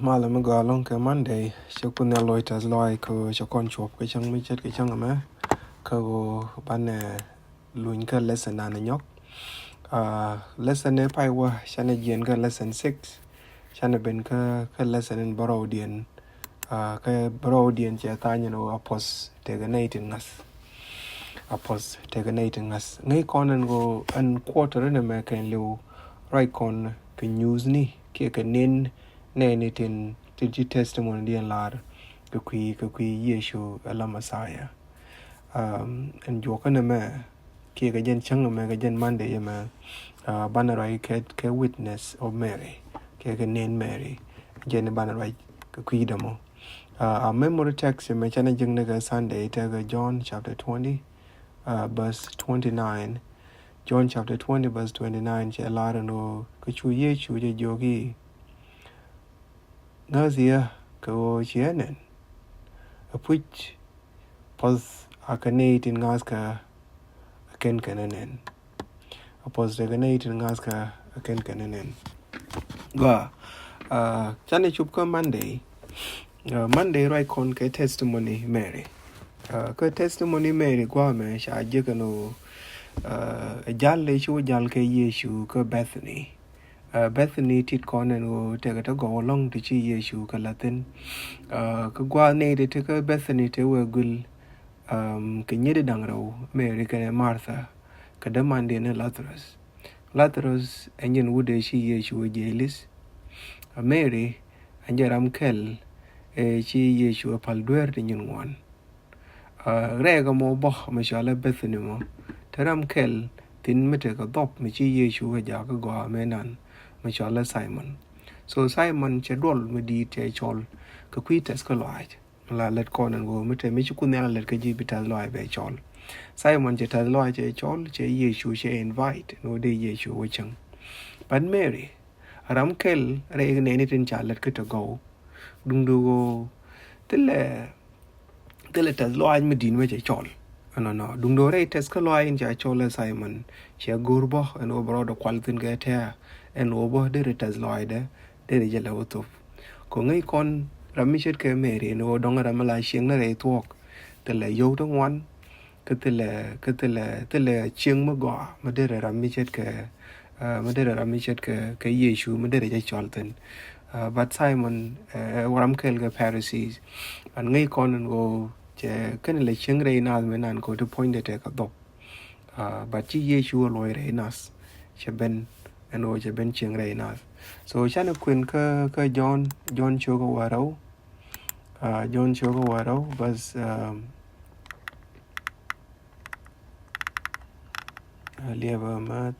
Malam go along ke Monday, chakun aloitas loy ko chakon chop ke chang mi chet ke chang ama ko ban luin ka lesson na nyok. Lesson ne pai wa chane jen ka lesson 6. Chane ben ka lesson in borodian. Ka borodian che ta no apos teganating us. Apos teganating us. Ngai konan go an quarter in American liu right kon ke news ni ke nin ne tin testimony di lar ke kui Yesu ala Messiah and jokana me ke ga jen chang me ga jen Monday me banarai ke witness of Mary ke nin Mary jen banarai ke kui demo our memory text me chana jeng ne ga Sunday te ga John chapter 20 verse 29. John chapter 20 verse 29 che lar no ke chu Yesu je jogi Ŋääthi ko chienen Ɛpuc pos akanate in Ŋääthi aken kananen apos akanate in Ŋääthi aken kananen ga chane chup ko Monday right kon ke testimony Mary ko testimony Mary kwa me sha jekano jalle chu jal ke Yesu ko Bethany Bethany tit konen go tega to go along to chi Yesu ka Latin ka gwa ne de te ka Bethany te we gul ka nyede dangro Mary ka Martha ka demande ne Lazarus enyen wude chi Yesu jelis Mary anjaram kel chi Yesu paldwer de nyen wan rega mo bo ma shala Bethany mo teram kel tin mete ka dop mi chi Yesu ga ja ka gwa menan Mashallah Simon. So Simon chedol medi te chol ka kwites ka loaj. La let konan go mete mi chukun let ka jibita loaj be chol. Simon cheta loaj che chol che Yesu che invite no de Yesu wichang. But Mary aram kel re ne ni tin chalet ka to go. Dung do go tele tas loaj medin we che chol. No dung do re tes ka loaj in cha chol Simon che gurbo and over the quality get here. En obo de retas loide de jela utuf ko ngai kon ramishet ke Mary no dong ramala chieng na re tuok tele yo dong wan ke tele chieng mo go ma de ramishet ke Yesu ma de je cholten but Simon waram kel ke Pharisees an ngai kon go je ken le chieng re na menan ko to point de ka dop but chi Yesu lo re nas cheben and oje ben chieng rai nas so chana queen ka John chogo warau John chogo warau bas lieva mat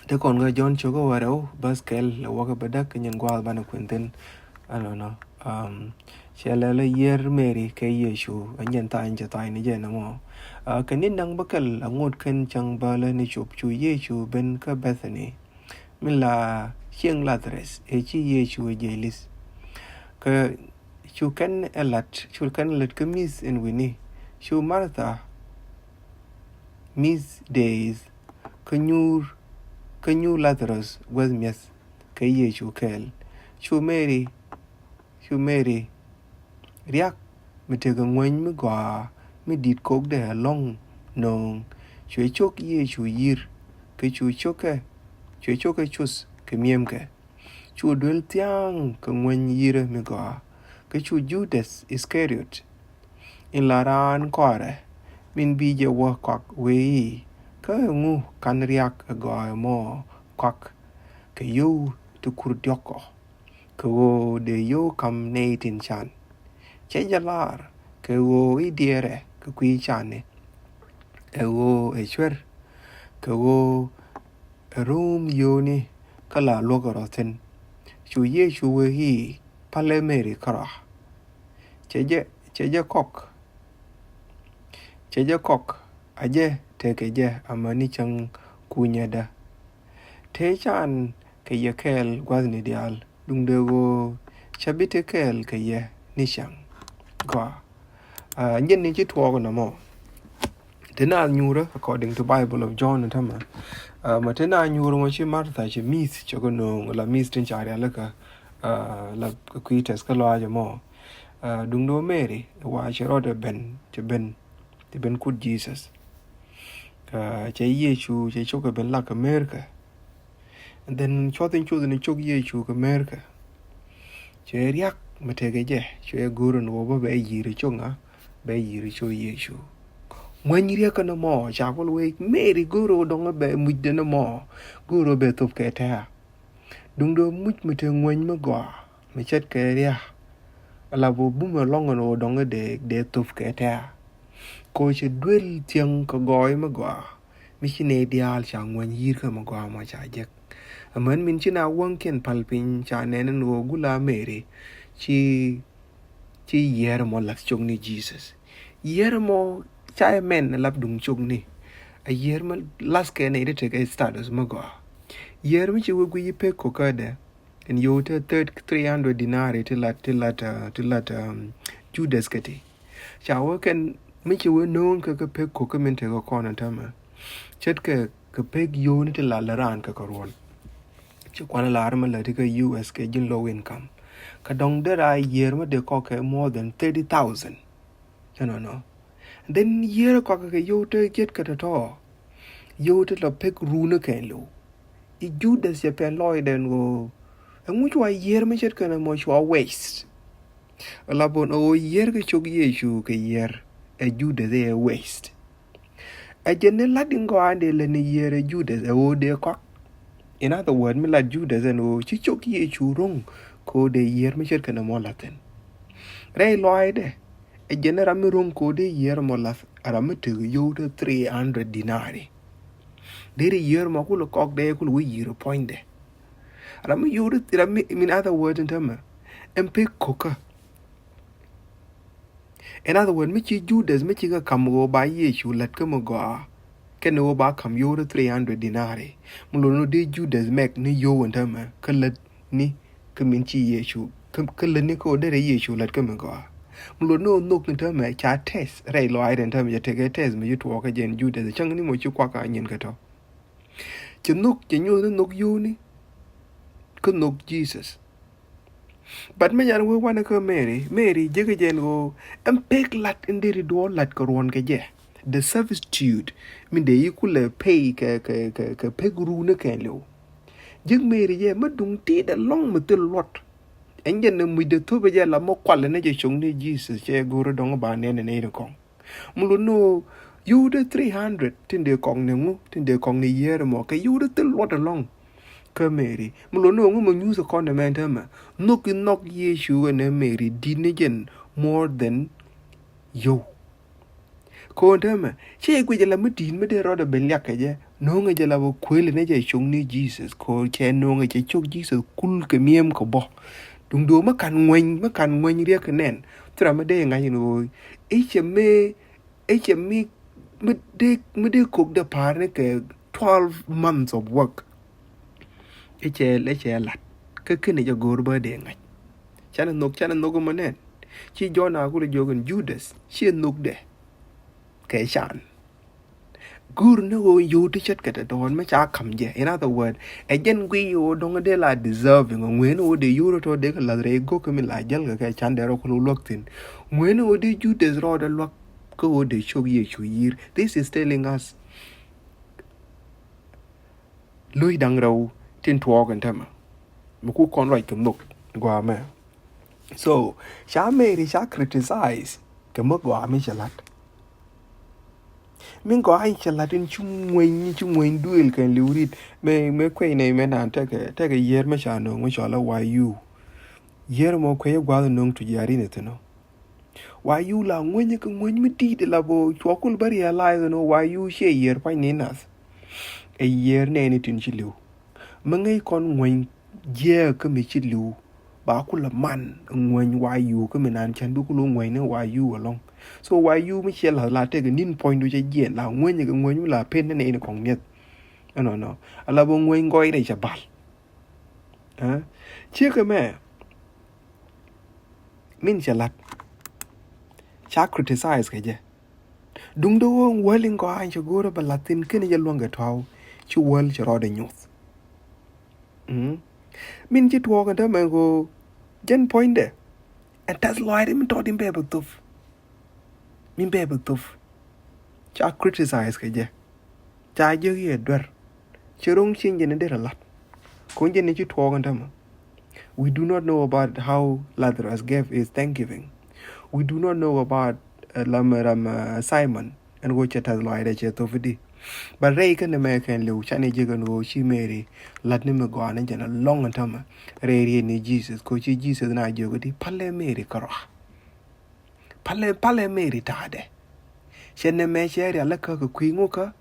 de kon ga John chogo warau bas kel waka badak nyen gwal bana quinten I don't know Shalala year Mary ke Yesu anyan ta anja ta ni je na mo kanin nang bakal angot kan chang bala ni chup chu Yesu ben ka Bethany mila chieng Lazarus chi Yesu jelis ka chu kan elat ka miss in wini chu Martha miss days kanyur Lazarus was miss ka Yesu kel chu Mary riak mitega ngwen mi gwa mi dit kok de long nong chwe chok Yesu yir ke chu choke chus ke miem ke chu dul tiang ke ngwen yire mi gwa ke chu Judas Iscariot in laran kore min bi je wo kwak we ke ngu kan riak gwa mo kwak ke yo tu kur dioko ke wo de yo kam ne tin chan che jalar ke wo idiere ke kui chane e wo chwer ke wo room yoni kala logoroten chu Yesu we hi pale Mary kara che kok aje teke je amani chang kunyada te chan ke yekel gwazni dial dung de go chabite kel ke ye nishang Kwa nyen ni chitwa na mo tena nyura according to Bible of John and Tama mà thế nào nhuru mà chỉ Martha chỉ miss cho cái nông là miss trên trái là cái là cái test cái loa cho mò đúng đó Mary và chỉ rồi thì ben cút Jesus chỉ Yecu chỉ cho cái ben là America and then cho tin cho Yecu cái America chỉ riak mà thế cái gì chỉ guru nó bảo bé gì rồi cho ngã bé gì rồi cho Yecu When you reckon no more, Chapel Wake, Mary Guru don't be with no more. Guru be top keta. Don't do much meeting when you go. Me chet career. A labo boom along and old on a day, de top keta. Coach a dwell tiang kagoy magua. Mission ideal chang when ye come a go much I jack. A man minchina one can palpin chanen and gula Mary. Chi yer more like chongni Jesus. Yer more. Chai men lap dung chung ni. A year ma last can I take a status mago. Year which you will pay coca and you 300 dinari till at Judas Getty. Chow can make you known ka pay coca mint a corner tama. Chetka ka peg unit till la laran kakaron. Chukwana larma latika US cajun low income. Kadong der I year ma de coca more than 30,000. You know. Then year cocker yote get cut at all. Yote la pick runa can lo. I Judas ya pen lloyd and go. And which why year me chet can a much waste. A labon o year ke chok Yecu ke year a Judas a waste. A general latin go and a lenny year a Judas a o dear cock. In other words, me la Judas and o chichok Yecu wrong. Ko de year me chet can a more Latin. Ray lloyd. A general mirror code year molaf aramatu you to 300 dinari. Did a year makula cock there could we year point there. Aramu you in other words in term and pick coca. In other words, Michi Judas Michiga come go by Yecu let come go. Can no back come you to 300 dinari. Mulono de Judas make ni yo and term, cullet ni Kaminchi Yecu, Kalanico de Yecu let come go. Mulono nook in term a chat test, Ray Lloyd and term you take a test, me you to walk again, Judas, the chungani mo you quack onion gato. You nook, you nook uni. Could nook Jesus. But me yan we wanna come Mary, jagajan go, and peg lat in the door lat coron gaje. The substitute, mean the equal pay peg runa can lo. Jig Mary ye madung tea the long metal lot. And then with the two la mo quality chung ni Jesus, che go dong ba nen and 8 kong. Muluno, you the 300, tin de kong nemu, tin de kong ni year mo, you the till what along. Mary, Mulono woman use a condiment, knock Yecu and Mary didn't more than you. Condem, she could la mutin med a rod of Beliaca, no a jelavo quill and a chung ni Jesus, called Chen no a choke Jesus, cool camium cobo. Dung do macan when reckon, Tramade, I know, me mid cook the parnic 12 months of work. Eche lat kekene jo gorba de ngai chana nok manen chi jona ku jogen Judas chi nok de ke chan gur no go you to chet kata don ma cha kam je. In other word again we you dong de la deserving ngwen o de euro to de la re go ke mi la jal ke chan de ro ku loktin ngwen o de Judas ro de lok ko de chog Yecu yir. This is telling us lui dang rau tin tuog and tema. Muku con right come look, guame. So, Sha Mary Sha criticize, Kamugwa Michelat. Mingo I shall in chum wing duel can lurid, may quay name and take a year machano, which all why you. Year more quay while known to Yarinetano. Why you long when you can win me tea the labo, chokul bury alive and know why you share year by Ninas. A year nanny tin chilu. Mangay con wing year come chilu. Bakula man when why you come in and can do why you along. So why you Michelle has take a nin point which a year now when you can when you la pen and a con yet. No. I love when going a ball. Check a man. Means a lot. Shall criticize Kaja. Dung do welling go and you go to Latin can you longer tow. chu wal chro de nyuth min chi tuo kan ta man go gen point de and that's why min to dim be tuf min be tuf cha criticize ke je cha je ye dwer chirung chin je ne de la ko je ne chi tuo kan ta ma. We do not know about how Lazarus gave his thanksgiving. We do not know about Simon and which it has lied at Yetu. But Ray can American Lou, China Jigan go, she Mary, Latin go on and a long time. Ray ni Jesus, coach Jesus and I jogoti, Pale Mary Kara. Pale Mary Tade. She ne me share a laka queen oka,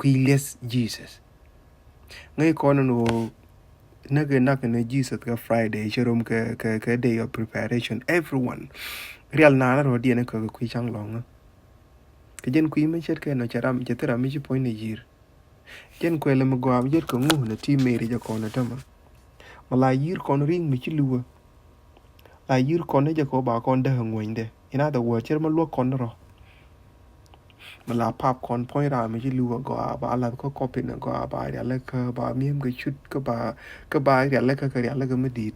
less Jesus. Ngay corner Naga Jesus ka Friday, Sharum ka day of preparation. Everyone. Real nana or diana ka kui chang long. Kajan kui me chet ka no charam jetera michi point a year. Jen kwele go ab jet ko ngu na team meri ja kona tama. Mala year kon ring michi luwa. La year kon ja ko ba kon de ngwende. In other words, cher ma lo kon ro. Mala pap kon point ra michi luwa go ba ala ko copy na go ba ya le ka ba miem ga chut ka ba ya le ka ya le ga medit.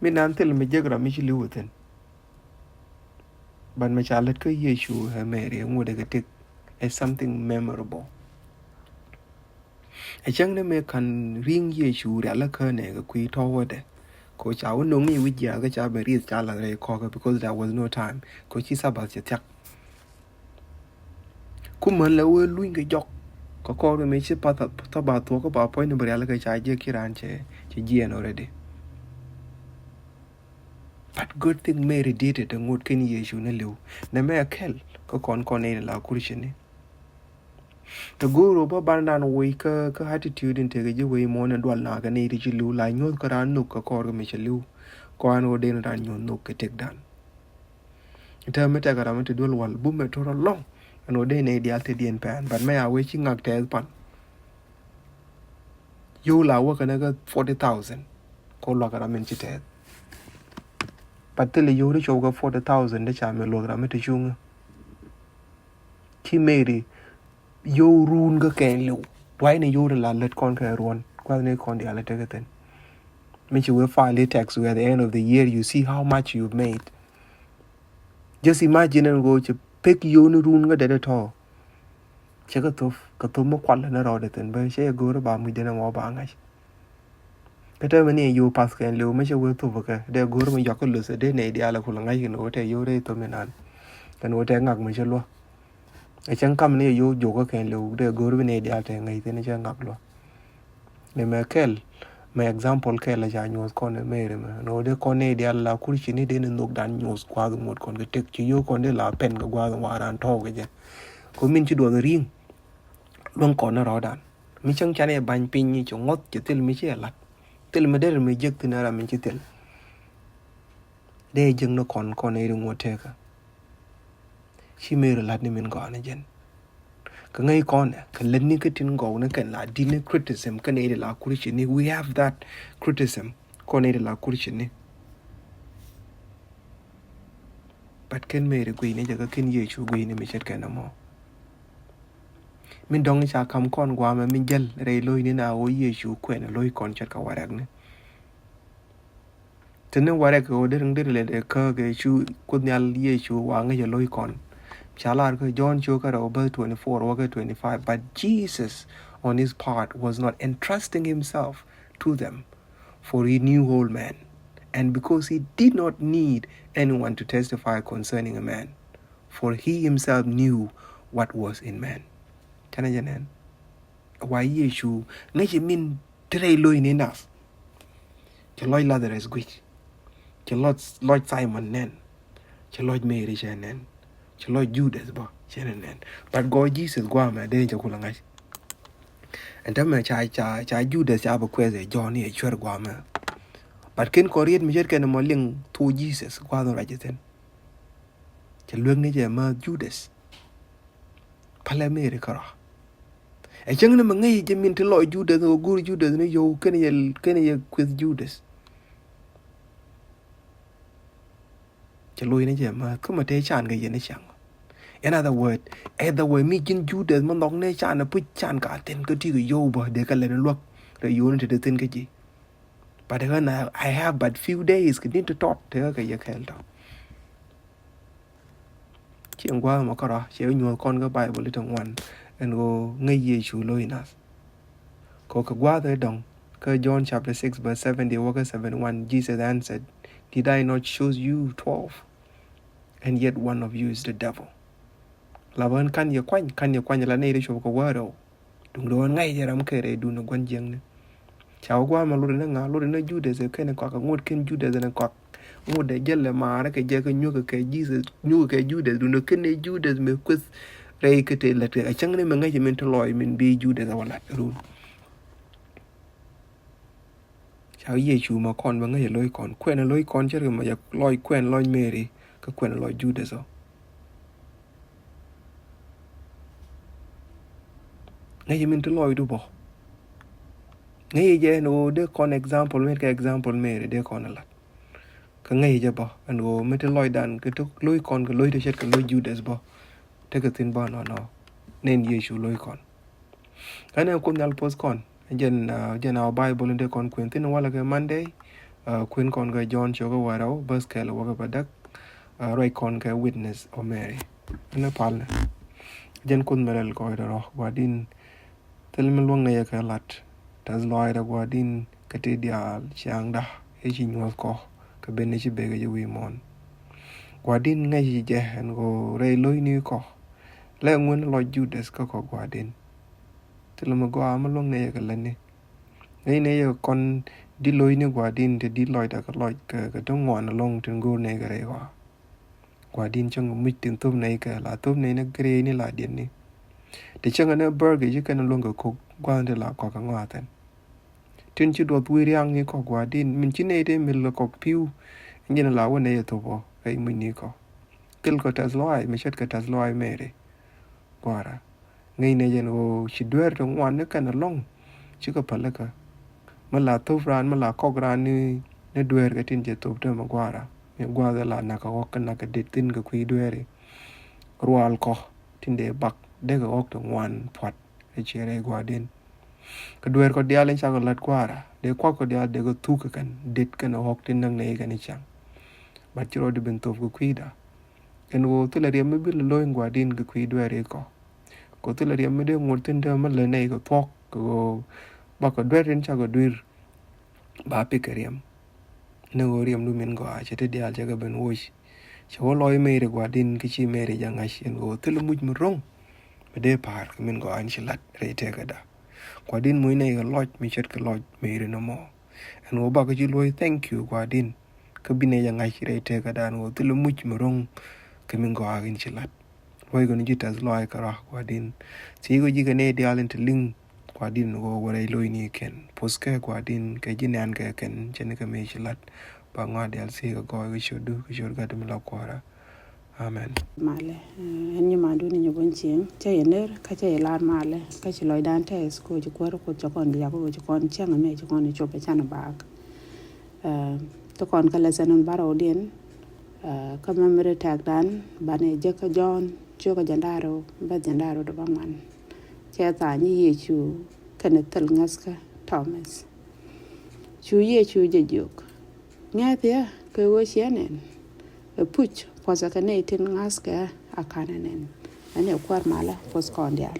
Min antel me jegra michi luwa ten. But my child let Yecu her Mary and would take as something memorable. A young man can ring Yecu, the Alacane, a quay toward. Coach, I won't know me with Yaga Jabber's Jala Cocker because there was no time. Coach is about the attack. Kuman lower Louis Jock. Cocker makes a path about talk about point of Alaka Jaki Ranche, Gian already. But good thing Mary did it and what can Yecu na liu. Na me a kel, con la Kurishini. The guru Babandan Waker, attitude in take away more than one naga native lu, like no Karan nook a corga Michelu, Koan or din ran your nook a take down. Tell me Tagaram to do one boom at or long, and ordain the Altidian pan, but may I wishing up tail pan. You la work another 40,000, call Lagaram in Chitet. But till you reach over 40,000, the charm logram at Jung. He made you run ga can you. Why ne you la let conquer one? Quite ne con the allegation. Means you will file a tax where at the end of the year you see how much you've made. Just imagine and go to pick you no run ga dead at all. Check it off, Katumo Qualana Rodeton, but she go about me dinner more bangash. Katamani you Pascal and Leo measure will to work. They go to Yakulus a day, the Alakulanga, you know, what a yore to menan. And what I got Michelo. A chang come near you, Joker can look, they go to the altar and I think a changaklo. The Merkel, my example, Kella Jan was corner Merriman, no, the corner de la Kurchini didn't look down news, Quagan would con take to you con de la pen go guard and talk again. Come into the ring. Long corner or done. Michang Chane bang pin you what you tell me she a lot. Tell me there me ject in a minchitel. They jung no con whatever. She made a Latin in gone again. Can I corner? Can let nicotine go and can la dinner criticism? Can aid la Kurchini? We have that criticism. Conade la Kurchini. But can Mary Queen, a can Yecu Queen, and Michel Canamo. Min dong cha kam con guam min gel re loy ni na o Yecu quen loy con chat ka warag ne. Tene warag o dereng le de ka ge chu kunyal Yecu wa nga loy con. Chalar ka John Choka over 24 or 25, but Jesus on his part was not entrusting himself to them, for he knew whole man, and because he did not need anyone to testify concerning a man, for he himself knew what was in man. Chana janen. Why Yecu ngaji min tre loy ni nas. Chaloi Lazarus gwich. Chaloi Simon nen. Chaloi Mary nen. Chaloi Judas ba nen. But God Jesus guama de chakulangai. And tama cha Judas cha ba kweze John e chwer guama. But ken Korean mi jet ken mo ling to Jesus guado rajeten. Chalweng ni je ma Judas. Pala Mary kara. A young man may mean to Lord Judas or good Judas, and you can with Judas. Chaloina Gemma, come a day chan gay in a chang. In other words, either way me jin Judas man dog ne chan Ɛpuc chan ka ten ka ti yo ba de ka len luck the unit to the tin ka ji. But I have but few days to talk to ka yak held. Chiang qua mà có đó, chỉ nhiều con cái Bible little one and go ngay Yecu loinas. Có cái qua tới đồng, cái John chapter 6 verse 70 hoặc 71 Jesus answered, did I not choose you 12? And yet one of you is the devil. Là bên kan ya quanh là này để cho cái qua đâu. Đúng rồi ngay giờ làm cái này đun nó quan giang nữa. Cháu qua mà lúc đó nó Judas cái này có cái ngột kinh Judas này có ngột để giờ là mà nó cái giờ cái nhu cái Jesus nhu cái Judas đun nó cái này Judas mới quyết rây cái thế là cái chẳng này mà ngay giờ mình thôi lòi mình bị Judas vào lại luôn. Cháu Yecu mà con mà ngay giờ lôi con quen là lôi con chứ mà giờ lòi quen lòi Mary cái quen là lòi Judas rồi. Ngay giờ mình thôi lòi đâu bỏ. Ngay giờ nó để con example mấy cái example Mary để con là cái ngay giờ bỏ anh go mấy cái lôi đàn cái lúc lôi con cái lôi để chết cái lôi Judas bỏ thế cái tin bỏ nó nên Yecu lôi con cái này cũng nhal post con dân our Bible để con quyển tin nó là cái Monday quyển con cái John cho cái vào đâu verse cái là cái bài đắc rồi con cái witness of Mary nó pal dân con mà là coi đó và din tel mình luang này cái lát tas loi da và din cái thế dia chiang da ấy chỉ nhau có cái bên này chỉ bé cái vui mòn quả din ngay gì vậy anh go rây lối như có lẽ nguyên lối Judas có quả din thì là mà go mà luôn này cái lần này này con đi lối như quả din thì đi lối đã cái trong ngọn long trên go này cái đấy quả din trong một tiếng tôm này cái là tôm này nó cái này là điện này để cho nó burger chứ cái nó luôn cái cục quan thì là có cái ngọt thế trên chú đồ tuổi riêng như có quả din mình chỉ này đây mình là có piu như là lão này thôi bỏ cái mình như có kêu có tas loài mình chết cái tas loài mẹ đấy quả ra ngay này giờ nó chỉ đuổi trong ngoan nữa cái nó long chứ có phải là cái mà là thâu ran mà là co ran như nó đuổi cái tin chỉ thâu đó mà quả ra mình quả ra là nó có cái đệt tin cái quy đuổi đấy rual co tin để bạc để cái ốc trong ngoan phật cái chuyện này quả din cái đuôi có dia lên sao cái lật qua ra để qua cái dia để cái thu cái đít cái nó học trên năng này cái này chẳng bắt chước đi bên tổ cái quy đó cái nó tôi là điểm mới biết là lôi quả din cái quy đuôi đấy có tôi là điểm mới được một tên đó mà lời này có talk có bắt cái đuôi lên sao cái đuôi bà bị cái điểm nó có điểm luôn mình gọi chỉ để dia cho cái bên ôi chỉ có lôi mày được quả din cái chi mày để chẳng ai xin có tôi là mũi mà rong mà để par cái mình gọi anh chỉ lật để thế cái đó quả din mũi này cái lodge mình chết cái lodge mày nó mò anh có bảo cái chữ lôi thank you quả din cái bên này chẳng ai chỉ để thế cái đó anh có tôi là mũi mà rong cái mình gọi anh chỉ lật vậy còn như tas lôi cái đó quả din chỉ có gì cái này để anh lên link quả din nó có cái lôi này kén post cái quả din cái gì này anh cái kén cho nên cái mình chỉ lật bằng ngoài để anh sẽ gọi cái show cái đó mình làm quả đó amen male en nyuma du ni nyobon ching che yener ka che lar male ka che loy dan tes ko ju kwaro ko chokon ya ko ju kon chang me ju kon chope chana bak to kon ka lesanon baro den ka memre tag dan bane je ka John cho ka jandaro ba jandaro do bangwan che ta ni Yecu kana tel ngaska Thomas chu Yecu je jiök Ŋääthi ko wo sianen Ɛpuc pos akane tin ngaska akananen ane kwar mala pos kondia